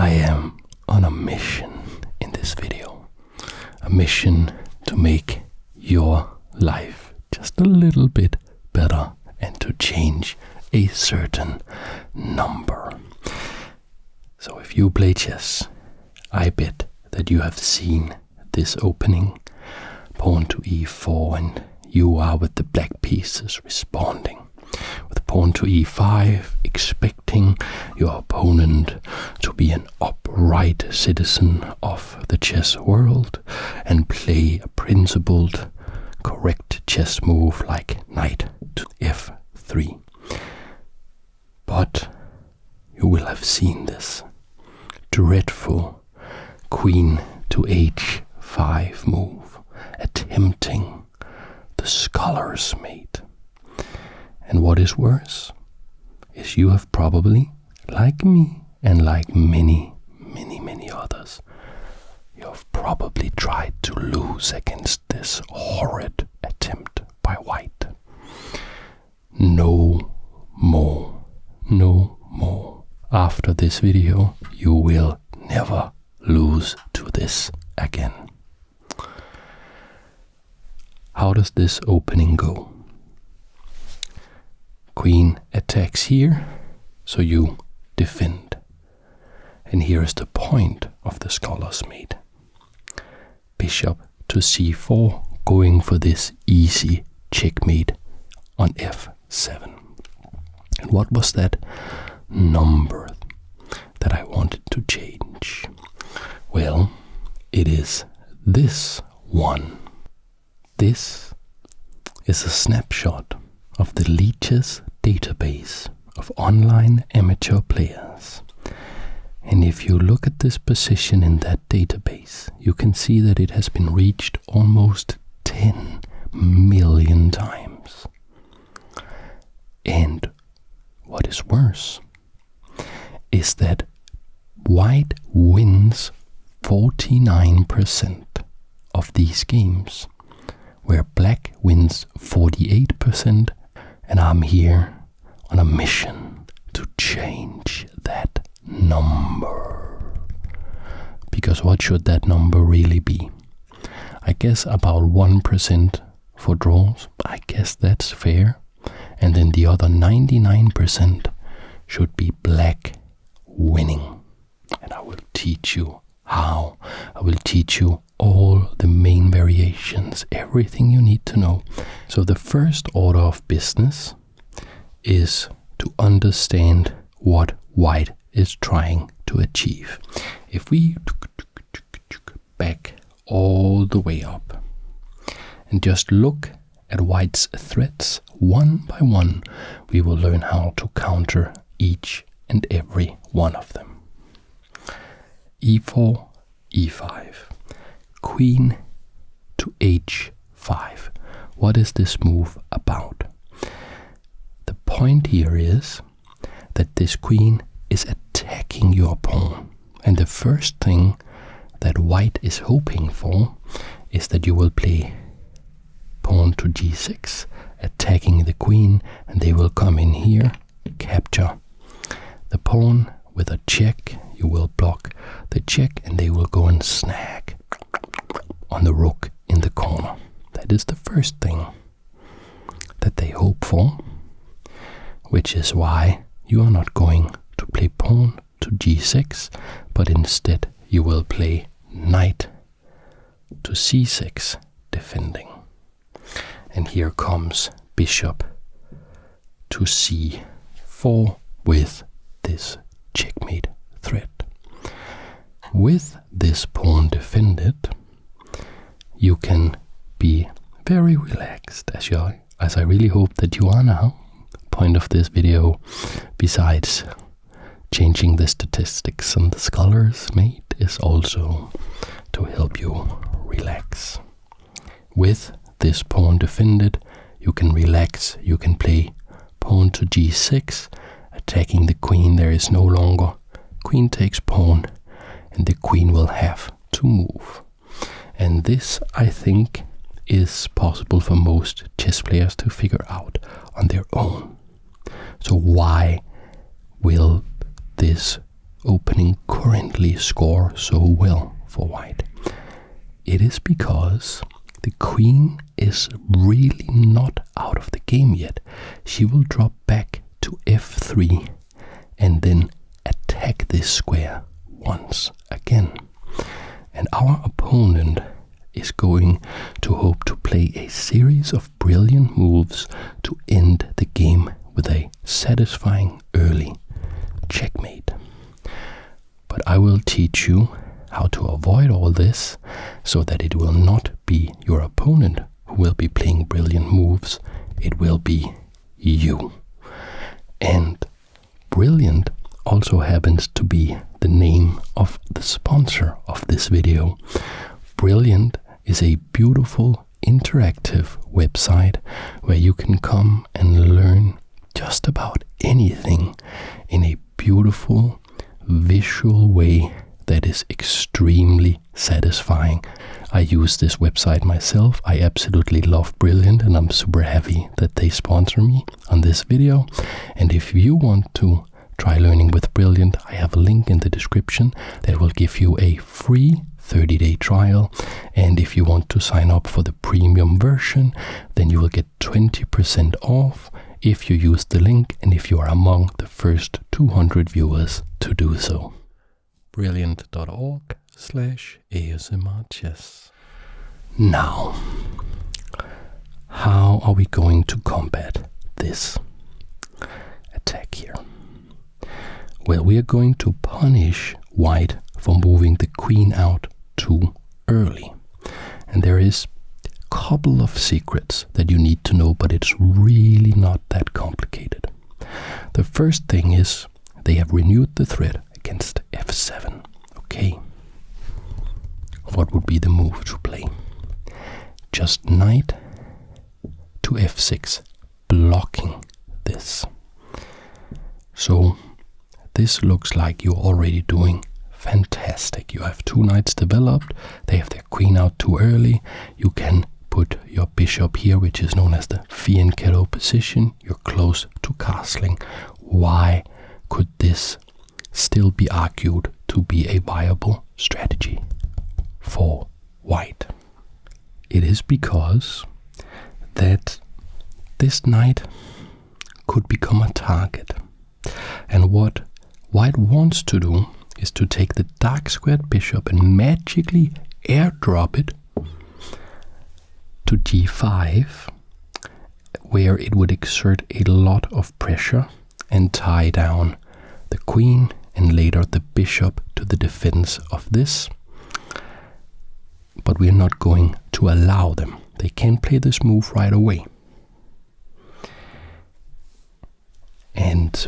I am on a mission in this video. A mission to make your life just a little bit better and to change a certain number. So if you play chess, I bet that you have seen this opening, pawn to e4, and you are with the black pieces responding. With pawn to e5, expecting your opponent to be an upright citizen of the chess world and play a principled, correct chess move like knight to f3. But you will have seen this dreadful queen to h5 move, attempting the scholar's mate. And what is worse is you have probably, like me and like many others, you have probably tried to lose against this horrid attempt by white. No more. After this video, you will never lose to this again. How does this opening go? Queen attacks here, so you defend. And here is the point of the scholar's mate. Bishop to c4, going for this easy checkmate on f7. And what was that number that I wanted to change? Well, it is this one. This is a snapshot of the Leech's database of online amateur players. And if you look at this position in that database, you can see that it has been reached almost 10 million times. And what is worse is that white wins 49% of these games, where black wins 48%, and I'm here on a mission to change that number. Because what should that number really be? I guess about 1% for draws. I guess that's fair. And then the other 99% should be black winning. And I will teach you how. I will teach you all the main variations, everything you need to know. So the first order of business is to understand what white is trying to achieve. If we back all the way up and just look at white's threats one by one, we will learn how to counter each and every one of them. e4, e5. Queen to h5. What is this move about? The point here is that this queen is attacking your pawn. And the first thing that white is hoping for is that you will play pawn to g6, attacking the queen, and they will come in here, capture the pawn with a check. You will block the check, and they will go and snag on the rook in the corner. That is the first thing that they hope for, which is why you are not going to play pawn to g6, but instead you will play knight to c6, defending. And here comes bishop to c4 with this checkmate threat. With this pawn defended, you can be very relaxed, as I really hope that you are now. Point of this video, besides changing the statistics on the scholar's mate, is also to help you relax. With this pawn defended, you can relax. You can play pawn to g6, attacking the queen. There is no longer queen takes pawn, and the queen will have to move. And this, I think, is possible for most chess players to figure out on their own. So why will this opening currently score so well for white? It is because the queen is really not out of the game yet. She will drop back to f3 and then attack this square once again. And our opponent is going to hope to play a series of brilliant moves to end the game with a satisfying early checkmate. But I will teach you how to avoid all this so that it will not be your opponent who will be playing brilliant moves. It will be you. And brilliant also happens to be the name of the sponsor of this video. Brilliant is a beautiful interactive website where you can come and learn just about anything in a beautiful visual way that is extremely satisfying. I use this website myself. I absolutely love Brilliant, and I'm super happy that they sponsor me on this video. And if you want to try learning with Brilliant, I have a link in the description that will give you a free 30-day trial. And if you want to sign up for the premium version, then you will get 20% off if you use the link and if you are among the first 200 viewers to do so. Brilliant.org/ASMR chess. Now, how are we going to combat this attack here? Well, we are going to punish white for moving the queen out too early. And there is a couple of secrets that you need to know, but it's really not that complicated. The first thing is they have renewed the threat against f7. Okay. What would be the move to play? Just knight to f6, blocking this. So this looks like you're already doing fantastic. You have two knights developed. They have their queen out too early. You can put your bishop here, which is known as the fianchetto position. You're close to castling. Why could this still be argued to be a viable strategy for white? It is because that this knight could become a target. And what white wants to do is to take the dark squared bishop and magically airdrop it to g5, where it would exert a lot of pressure and tie down the queen and later the bishop to the defense of this. But we are not going to allow them. They can play this move right away. And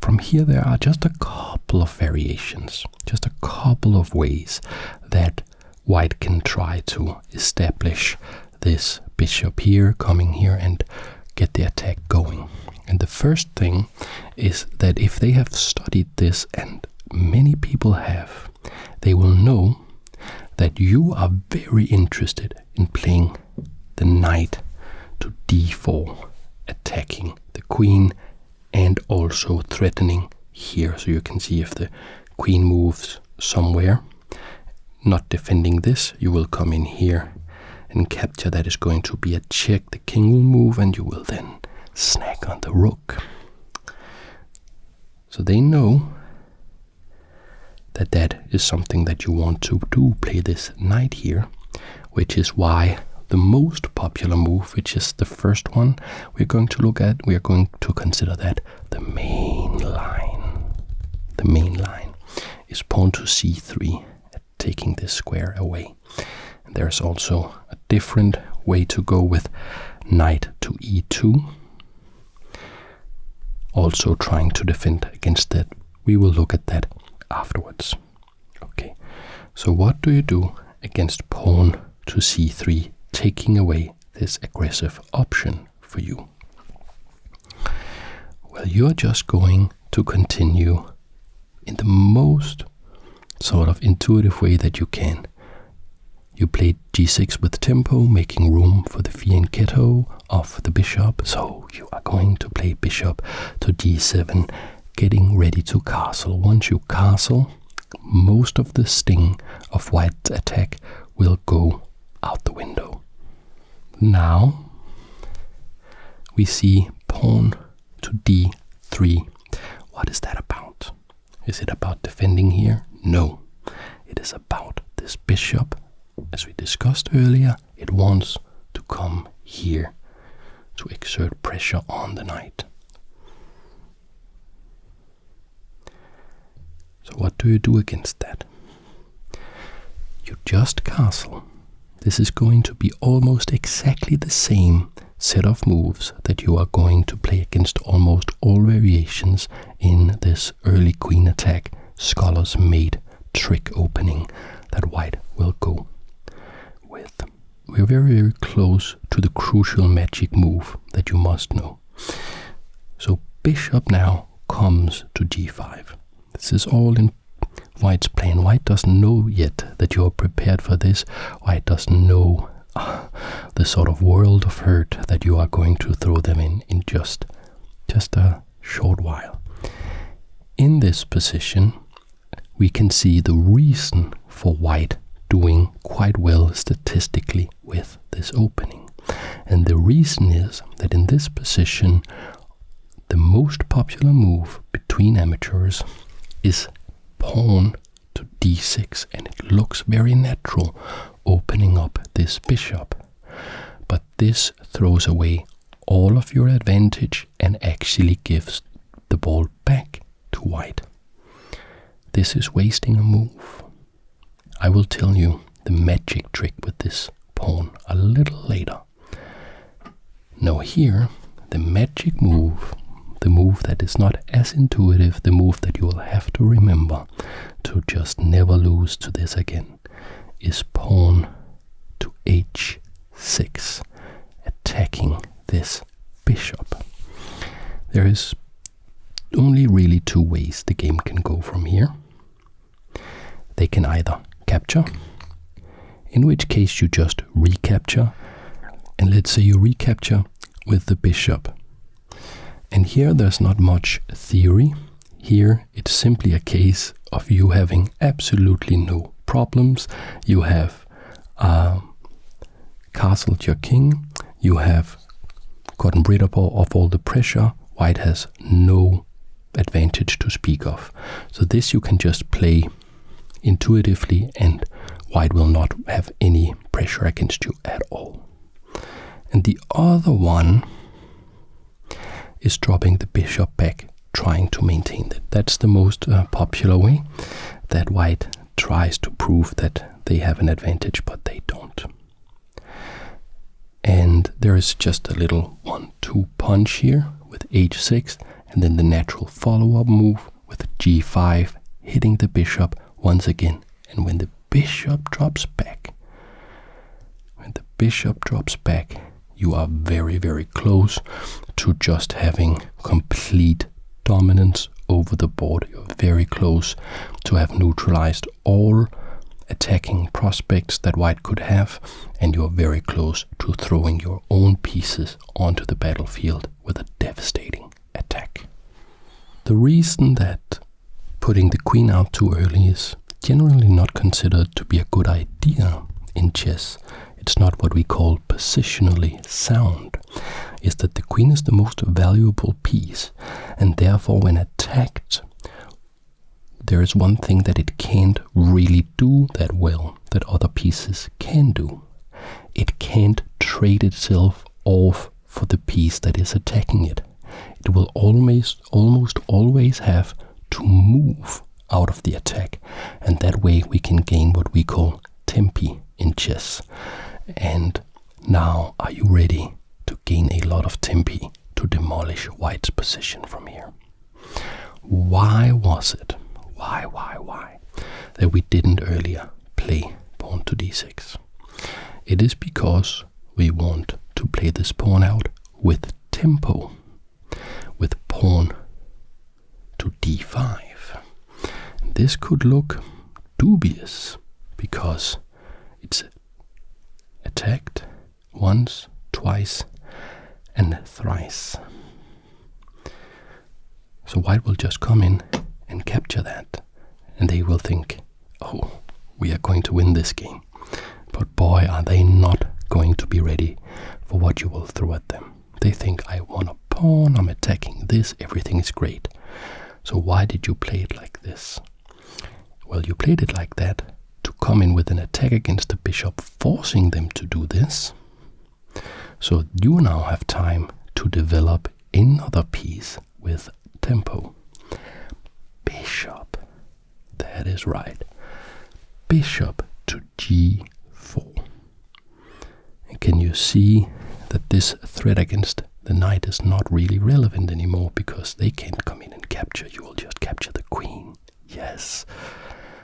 from here there are just a couple of variations, just a couple of ways that white can try to establish this bishop here, coming here and get the attack going. And the first thing is that if they have studied this, and many people have, they will know that you are very interested in playing the knight to d4, attacking the queen and also threatening here. So you can see if the queen moves somewhere, not defending this, you will come in here and capture. That is going to be a check. The king will move and you will then snag on the rook. So they know that that is something that you want to do, play this knight here, which is why the most popular move, which is the first one we're going to look at, we are going to consider that the main line. The main line is pawn to c3, taking this square away. And there's also a different way to go with knight to e2, also trying to defend against that. We will look at that afterwards. Okay, so what do you do against pawn to c3, taking away this aggressive option for you? Well, you're just going to continue in the most sort of intuitive way that you can. You play g6 with tempo, making room for the fianchetto of the bishop. So you are going to play bishop to d7, getting ready to castle. Once you castle, most of the sting of white's attack will go out the window. Now we see pawn to d3. What is that about? Is it about defending here? No. It is about this bishop. As we discussed earlier, it wants to come here to exert pressure on the knight. So what do you do against that? You just castle. This is going to be almost exactly the same set of moves that you are going to play against almost all variations in this early queen attack scholars made trick opening that white will go with. We're very, very close to the crucial magic move that you must know. So bishop now comes to g5. This is all in white's plan. White doesn't know yet that you're prepared for this. White doesn't know the sort of world of hurt that you are going to throw them in just a short while. In this position, we can see the reason for white doing quite well statistically with this opening. And the reason is that in this position, the most popular move between amateurs is pawn to d6, and it looks very natural opening up this bishop. But this throws away all of your advantage and actually gives the ball back to white. This is wasting a move. I will tell you the magic trick with this pawn a little later. Now here, the magic move, the move that is not as intuitive, the move that you will have to remember to just never lose to this again, is pawn to h6, attacking this bishop. There is only really two ways the game can go from here. They can either capture, in which case you just recapture, and let's say you recapture with the bishop. And here there's not much theory. Here it's simply a case of you having absolutely no problems. You have castled your king, you have gotten rid of all the pressure. White has no advantage to speak of. So this you can just play intuitively, and white will not have any pressure against you at all. And the other one is dropping the bishop back, trying to maintain that. That's the most popular way that white tries to prove that they have an advantage, but they don't. And there is just a little 1-2 punch here with h6, and then the natural follow-up move with g5, hitting the bishop once again. And when the bishop drops back, you are very, very close to just having complete dominance over the board. You're very close to have neutralized all attacking prospects that white could have, and you're very close to throwing your own pieces onto the battlefield with a devastating attack. The reason that putting the queen out too early is generally not considered to be a good idea in chess, it's not what we call positionally sound, is that the queen is the most valuable piece, and therefore when attacked, there is one thing that it can't really do that well that other pieces can do. It can't trade itself off for the piece that is attacking it. It will almost always have to move out of the attack, and that way we can gain what we call tempi in chess. And now, are you ready to gain a lot of tempi to demolish white's position from here? Why was it? Why that we didn't earlier play pawn to d6? It is because we want to play this pawn out with tempo, with pawn to d5. This could look dubious because it's attacked once, twice, and thrice. So white will just come in and capture that. And they will think, oh, we are going to win this game. But boy, are they not going to be ready for what you will throw at them. They think, I want a pawn, I'm attacking this, everything is great. So why did you play it like this? Well, you played it like that to come in with an attack against the bishop, forcing them to do this. So you now have time to develop another piece with tempo. Bishop. That is right. Bishop to g4. And can you see that this threat against the knight is not really relevant anymore, because they can't come in and capture. You will just capture the queen. Yes.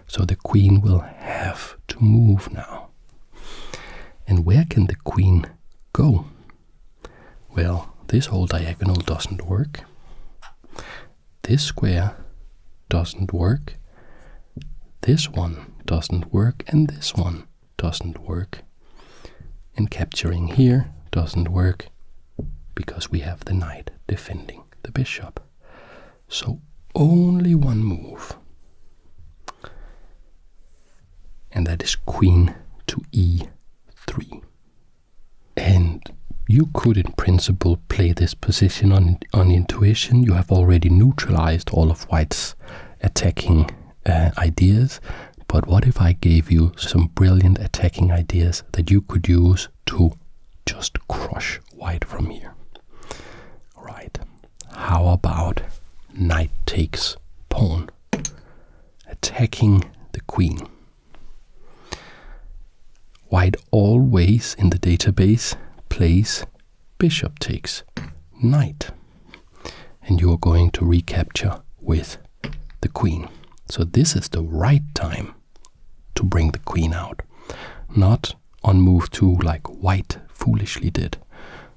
So the queen will have to move now. And where can the queen go? Well, this whole diagonal doesn't work. This square doesn't work. This one doesn't work, and this one doesn't work. And capturing here doesn't work because we have the knight defending the bishop. So only one move. And that is queen to e3. And you could in principle play this position on intuition. You have already neutralized all of white's attacking ideas. But what if I gave you some brilliant attacking ideas that you could use to just crush white from here? Right. How about knight takes pawn, attacking the queen? White always in the database plays bishop takes knight, and you are going to recapture with the queen. So this is the right time to bring the queen out, not on move 2 like white foolishly did,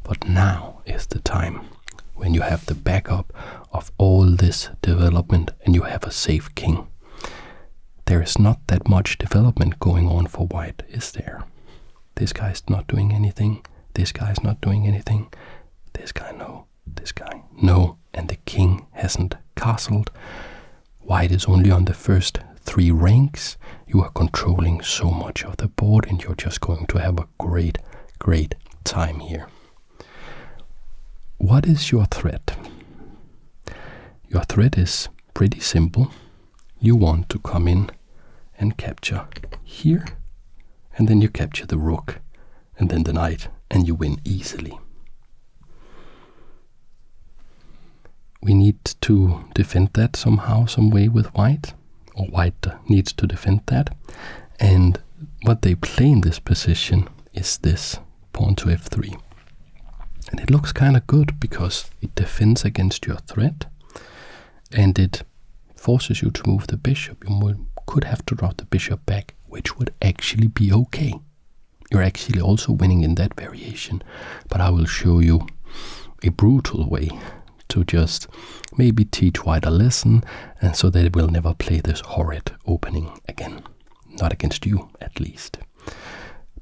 but now is the time when you have the backup of all this development and you have a safe king. There is not that much development going on for white, is there? This guy's not doing anything, this guy's not doing anything, this guy no, this guy no, and the king hasn't castled. White is only on the first 3 ranks. You are controlling so much of the board and you're just going to have a great, great time here. What is your threat? Your threat is pretty simple. You want to come in and capture here, and then you capture the rook and then the knight, and you win easily. We need to defend that somehow, some way with white, or white needs to defend that. And what they play in this position is this pawn to f3. And it looks kind of good because it defends against your threat and it forces you to move the bishop. You could have to drop the bishop back, which would actually be okay. You're actually also winning in that variation, but I will show you a brutal way to just maybe teach white a lesson, and so that it will never play this horrid opening again. Not against you, at least.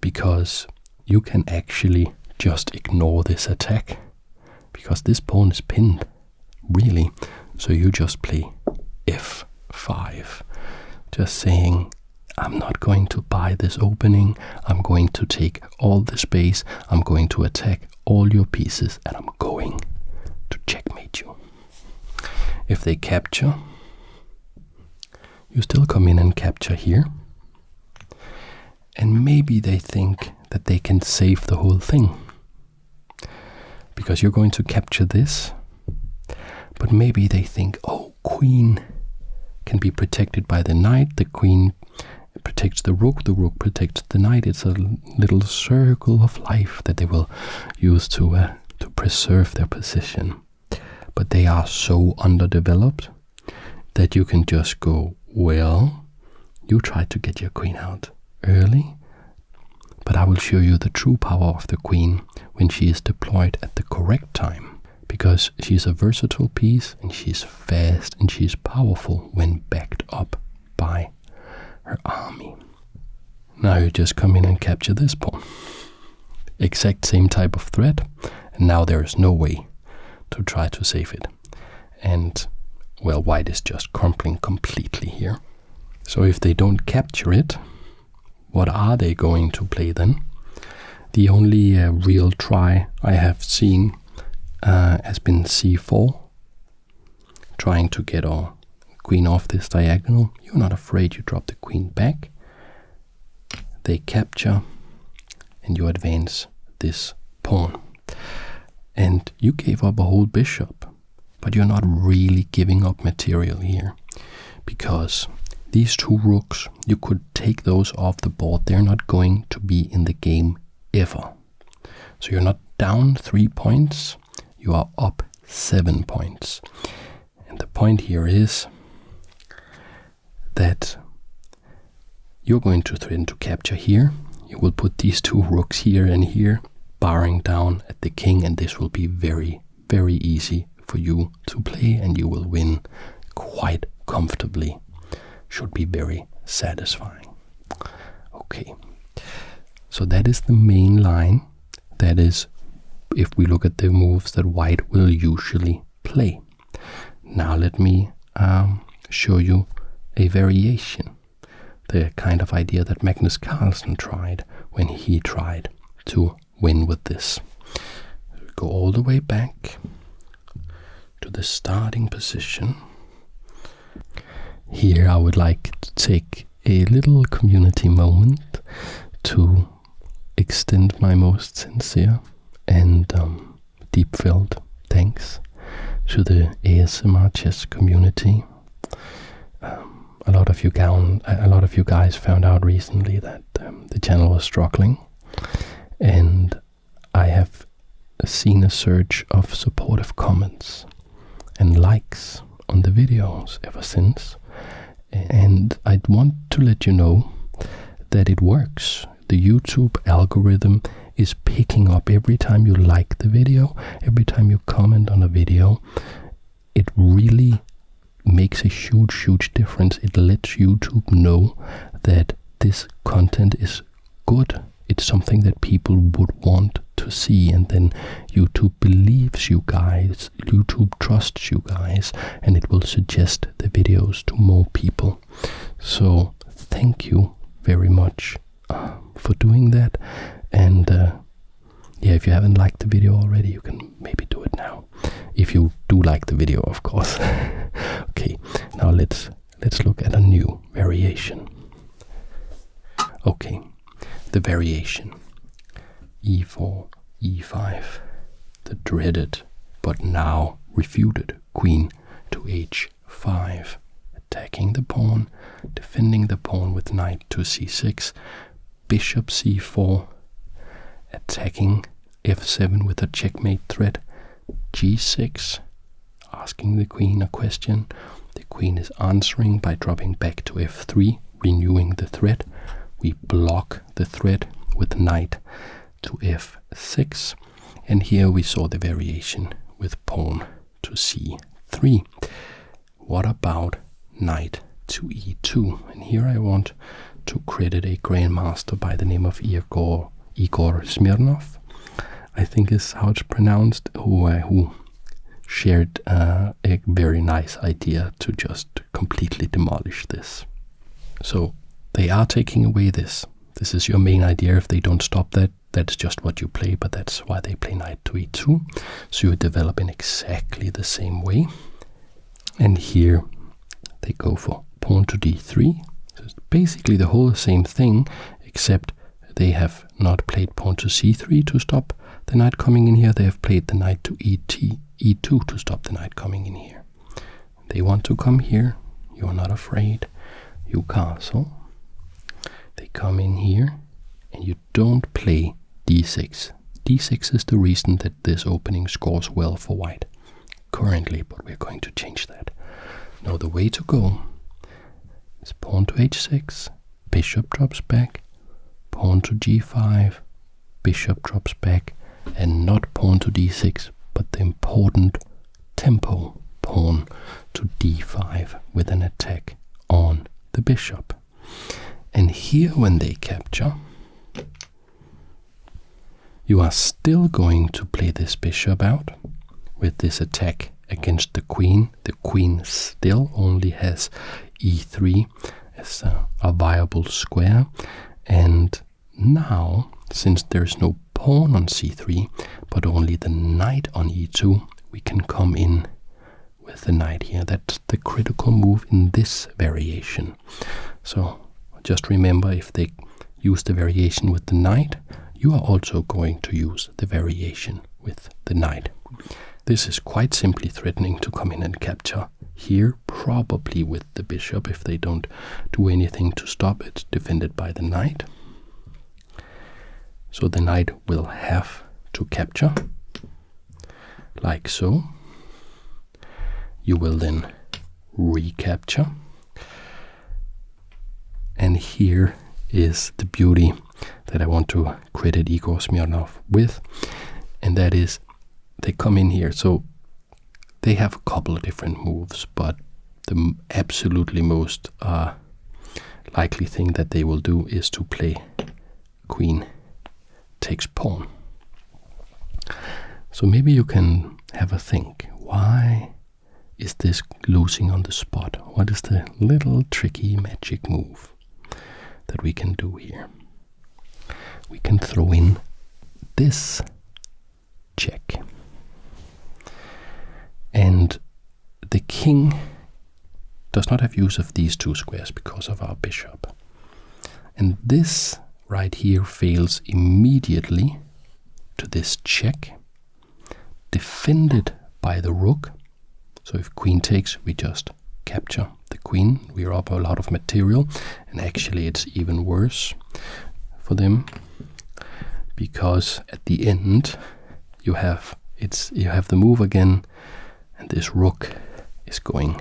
Because you can actually just ignore this attack, because this pawn is pinned, really. So you just play f5, just saying, I'm not going to buy this opening, I'm going to take all the space, I'm going to attack all your pieces, and I'm going to checkmate you. If they capture, you still come in and capture here, and maybe they think that they can save the whole thing, because you're going to capture this, but maybe they think, oh, queen can be protected by the knight, the queen protects the rook protects the knight. It's a little circle of life that they will use to preserve their position. But they are so underdeveloped that you can just go, well, you tried to get your queen out early, but I will show you the true power of the queen when she is deployed at the correct time, because she's a versatile piece and she's fast and she's powerful when backed up by her army. Now you just come in and capture this pawn. Exact same type of threat, and now there is no way to try to save it. And well, white is just crumbling completely here. So if they don't capture it, what are they going to play then? The only real try I have seen has been c4, trying to get our queen off this diagonal. You're not afraid, you drop the queen back. They capture, and you advance this pawn. And you gave up a whole bishop, but you're not really giving up material here, because these two rooks, you could take those off the board. They're not going to be in the game ever. So you're not down 3 points, you are up 7 points. And the point here is that you're going to threaten to capture here. You will put these two rooks here and here, barring down at the king, and this will be very, very easy for you to play, and you will win quite comfortably. Should be very satisfying. Okay, so that is the main line. That is, if we look at the moves that white will usually play. Now let me show you a variation, the kind of idea that Magnus Carlsen tried when he tried to win with this. Go all the way back to the starting position. Here I would like to take a little community moment to extend my most sincere and deep-felt thanks to the ASMR chess community. A lot of you guys found out recently that the channel was struggling, and I have seen a surge of supportive comments and likes on the videos ever since. And I'd want to let you know that it works. The YouTube algorithm is picking up every time you like the video, every time you comment on a video. It really makes a huge difference. It lets YouTube know that this content is good. It's something that people would want to see, and then YouTube believes you guys, YouTube trusts you guys, and it will suggest the videos to more people. So thank you very much for doing that. And yeah, if you haven't liked the video already, you can maybe do it now, if you do like the video, of course. Okay, now let's look at a new variation. Okay, the variation e4, e5, the dreaded but now refuted queen to h5, attacking the pawn, defending the pawn with knight to c6, bishop c4, attacking f7 with a checkmate threat, g6, asking the queen a question. The queen is answering by dropping back to f3, renewing the threat. We block the threat with knight to f6, and here we saw the variation with pawn to c3. What about knight to e2? And here I want to credit a grandmaster by the name of Igor Smirnov, I think is how it's pronounced, who shared a very nice idea to just completely demolish this. So they are taking away this. This is your main idea. If they don't stop that, that's just what you play, but that's why they play knight to e2. So you develop in exactly the same way. And here they go for pawn to d3. So it's basically the whole same thing, except they have not played pawn to c3 to stop the knight coming in here. They have played the knight to e2 to stop the knight coming in here. They want to come here. You are not afraid. You castle. They come in here, and you don't play d6. d6 is the reason that this opening scores well for white currently, but we're going to change that. Now the way to go is pawn to h6, bishop drops back, pawn to g5, bishop drops back, and not pawn to d6, but the important tempo pawn to d5 with an attack on the bishop. And here when they capture, you are still going to play this bishop out with this attack against the queen. The queen still only has e3 as a viable square. And now, since there's no pawn on c3, but only the knight on e2, we can come in with the knight here. That's the critical move in this variation. So just remember, if they use the variation with the knight, you are also going to use the variation with the knight. This is quite simply threatening to come in and capture here, probably with the bishop if they don't do anything to stop it, defended by the knight. So the knight will have to capture, like so. You will then recapture. And here is the beauty that I want to credit Igor Smirnov with, and that is they come in here. So they have a couple of different moves, but the absolutely most likely thing that they will do is to play queen takes pawn. So maybe you can have a think, why is this losing on the spot? What is the little tricky magic move that we can do here? We can throw in this check. And the king does not have use of these two squares because of our bishop. And this right here fails immediately to this check, defended by the rook. So if queen takes, we just capture the queen. We are up a lot of material, and actually it's even worse for them, because at the end you have the move again, and this rook is going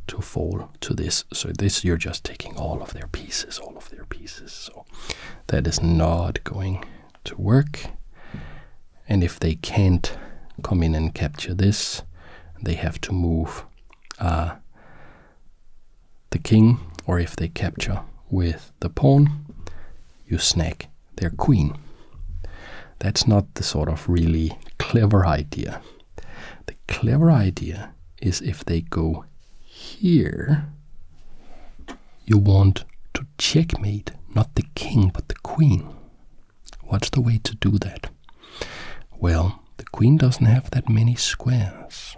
to fall to this. So this, you're just taking all of their pieces. So that is not going to work. And if they can't come in and capture this, they have to move the king, or if they capture with the pawn, you snag their queen. That's not the sort of really clever idea. The clever idea is if they go here, you want to checkmate not the king but the queen. What's the way to do that? Well, the queen doesn't have that many squares.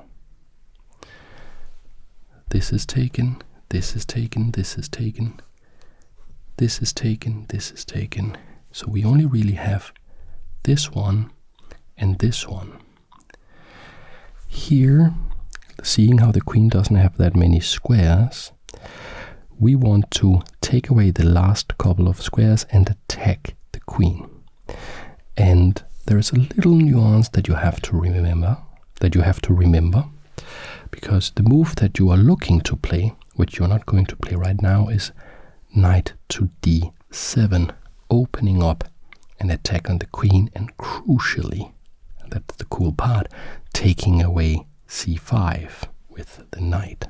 This is taken, this is taken, this is taken, this is taken, this is taken. So we only really have this one and this one. Here, seeing how the queen doesn't have that many squares, we want to take away the last couple of squares and attack the queen. And there is a little nuance that you have to remember, because the move that you are looking to play, which you're not going to play right now, is knight to d7, opening up an attack on the queen, and crucially, that's the cool part, taking away c5 with the knight.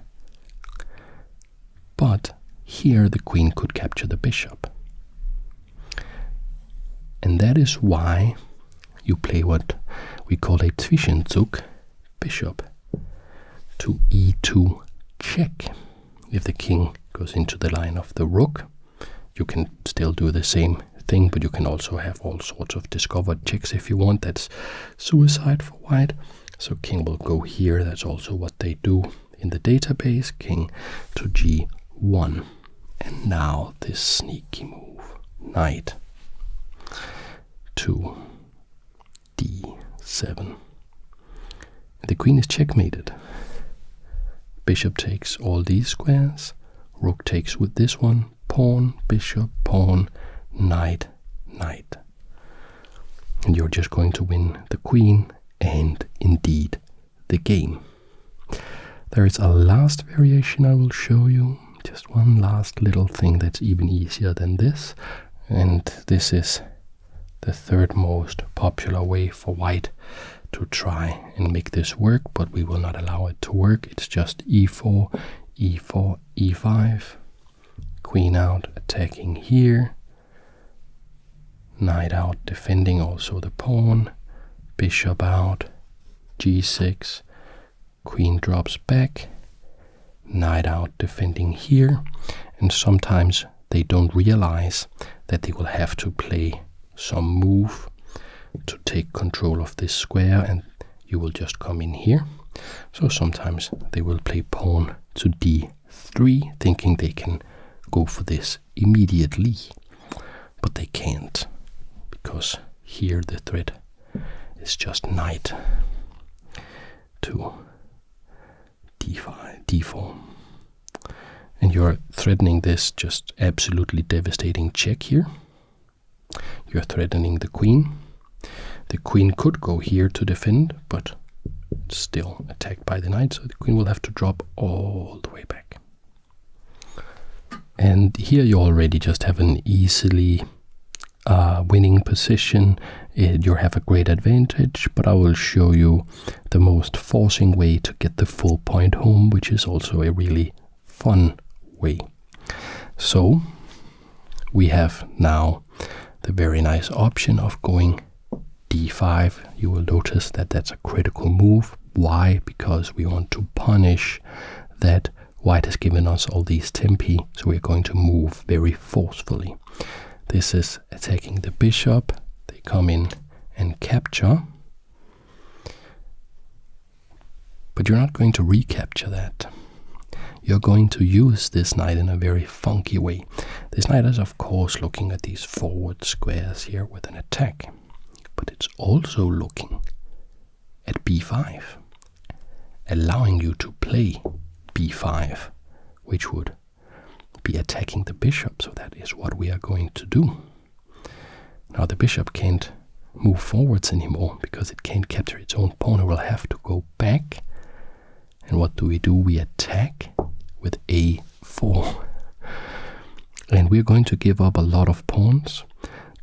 But here the queen could capture the bishop. And that is why you play what we call a Zwischenzug, bishop to e2 check. If the king goes into the line of the rook, you can still do the same thing, but you can also have all sorts of discovered checks if you want. That's suicide for white. So king will go here. That's also what they do in the database. King to g1. And now this sneaky move, knight to d7. The queen is checkmated. Bishop takes all these squares. Rook takes with this one. Pawn, bishop, pawn, knight, knight. And you're just going to win the queen and indeed the game. There is a last variation I will show you. Just one last little thing that's even easier than this. And this is the third most popular way for white to try and make this work, but we will not allow it to work. It's just e4, e4, e5, queen out, attacking here, knight out, defending also the pawn, bishop out, g6, queen drops back, knight out defending here, and sometimes they don't realize that they will have to play some move to take control of this square, and you will just come in here. So sometimes they will play pawn to d3, thinking they can go for this immediately, but they can't, because here the threat is just knight to d5, d4. And you're threatening this just absolutely devastating check here. You're threatening the queen. The queen could go here to defend, but still attacked by the knight, so the queen will have to drop all the way back. And here you already just have an easily winning position. You have a great advantage, but I will show you the most forcing way to get the full point home, which is also a really fun way. So we have now the very nice option of going d5. You will notice that that's a critical move. Why? Because we want to punish that white has given us all these tempi, so we're going to move very forcefully. This is attacking the bishop. They come in and capture, but you're not going to recapture that. You're going to use this knight in a very funky way. This knight is of course looking at these forward squares here with an attack, but it's also looking at b5, allowing you to play b5, which would be attacking the bishop. So that is what we are going to do. Now the bishop can't move forwards anymore because it can't capture its own pawn. It will have to go back. And what do? We attack with a4. And we're going to give up a lot of pawns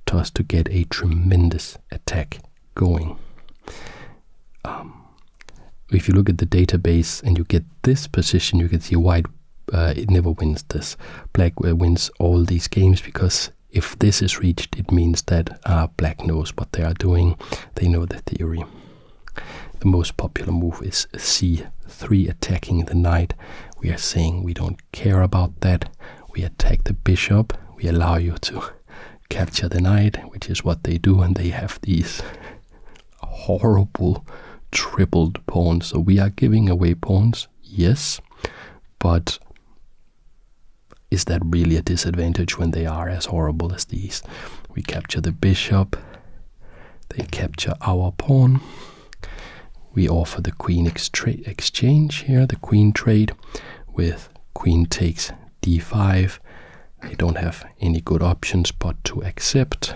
just to get a tremendous attack going. If you look at the database and you get this position, you can see white it never wins this. Black wins all these games, because if this is reached, it means that black knows what they are doing. They know the theory. The most popular move is c3, attacking the knight. We are saying we don't care about that. We attack the bishop. We allow you to capture the knight, which is what they do, and they have these horrible tripled pawns. So we are giving away pawns, yes, but is that really a disadvantage when they are as horrible as these? We capture the bishop, they capture our pawn. We offer the queen exchange here, the queen trade, with queen takes d5. They don't have any good options but to accept,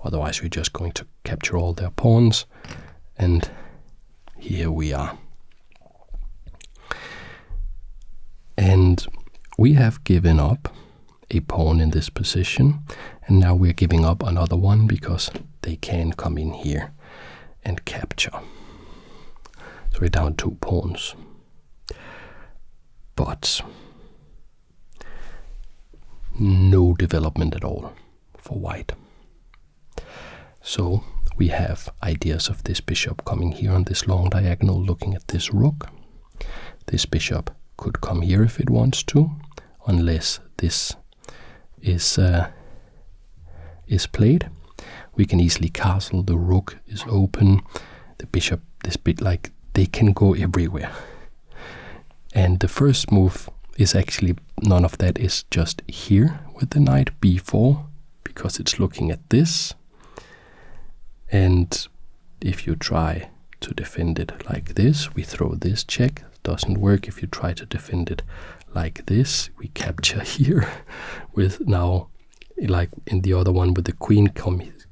otherwise we're just going to capture all their pawns, and here we are. And we have given up a pawn in this position, and now we're giving up another one because they can come in here and capture. So we're down 2 pawns. But no development at all for white. So we have ideas of this bishop coming here on this long diagonal, looking at this rook. This bishop could come here if it wants to, unless this is played. We can easily castle. The rook is open. The bishop, this bit, like, they can go everywhere. And the first move is actually none of that, is just here with the knight b4, because it's looking at this. And if you try to defend it like this, we throw this check. Doesn't work. If you try to defend it like this, we capture here with, now, like in the other one with the queen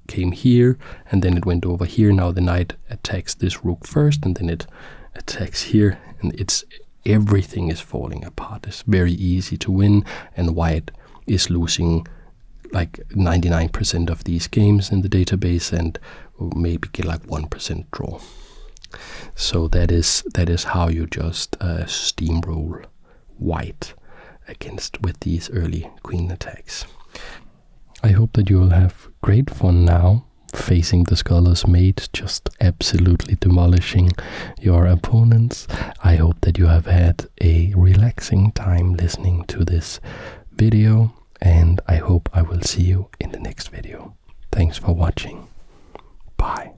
came here and then it went over here. Now the knight attacks this rook first and then it attacks here, and everything is falling apart. It's very easy to win, and white is losing like 99% of these games in the database and maybe get like 1% draw. So that is how you just steamroll white with these early queen attacks. I hope that you will have great fun now facing the Scholar's Mate, just absolutely demolishing your opponents. I hope that you have had a relaxing time listening to this video, and I hope I will see you in the next video. Thanks for watching. Bye.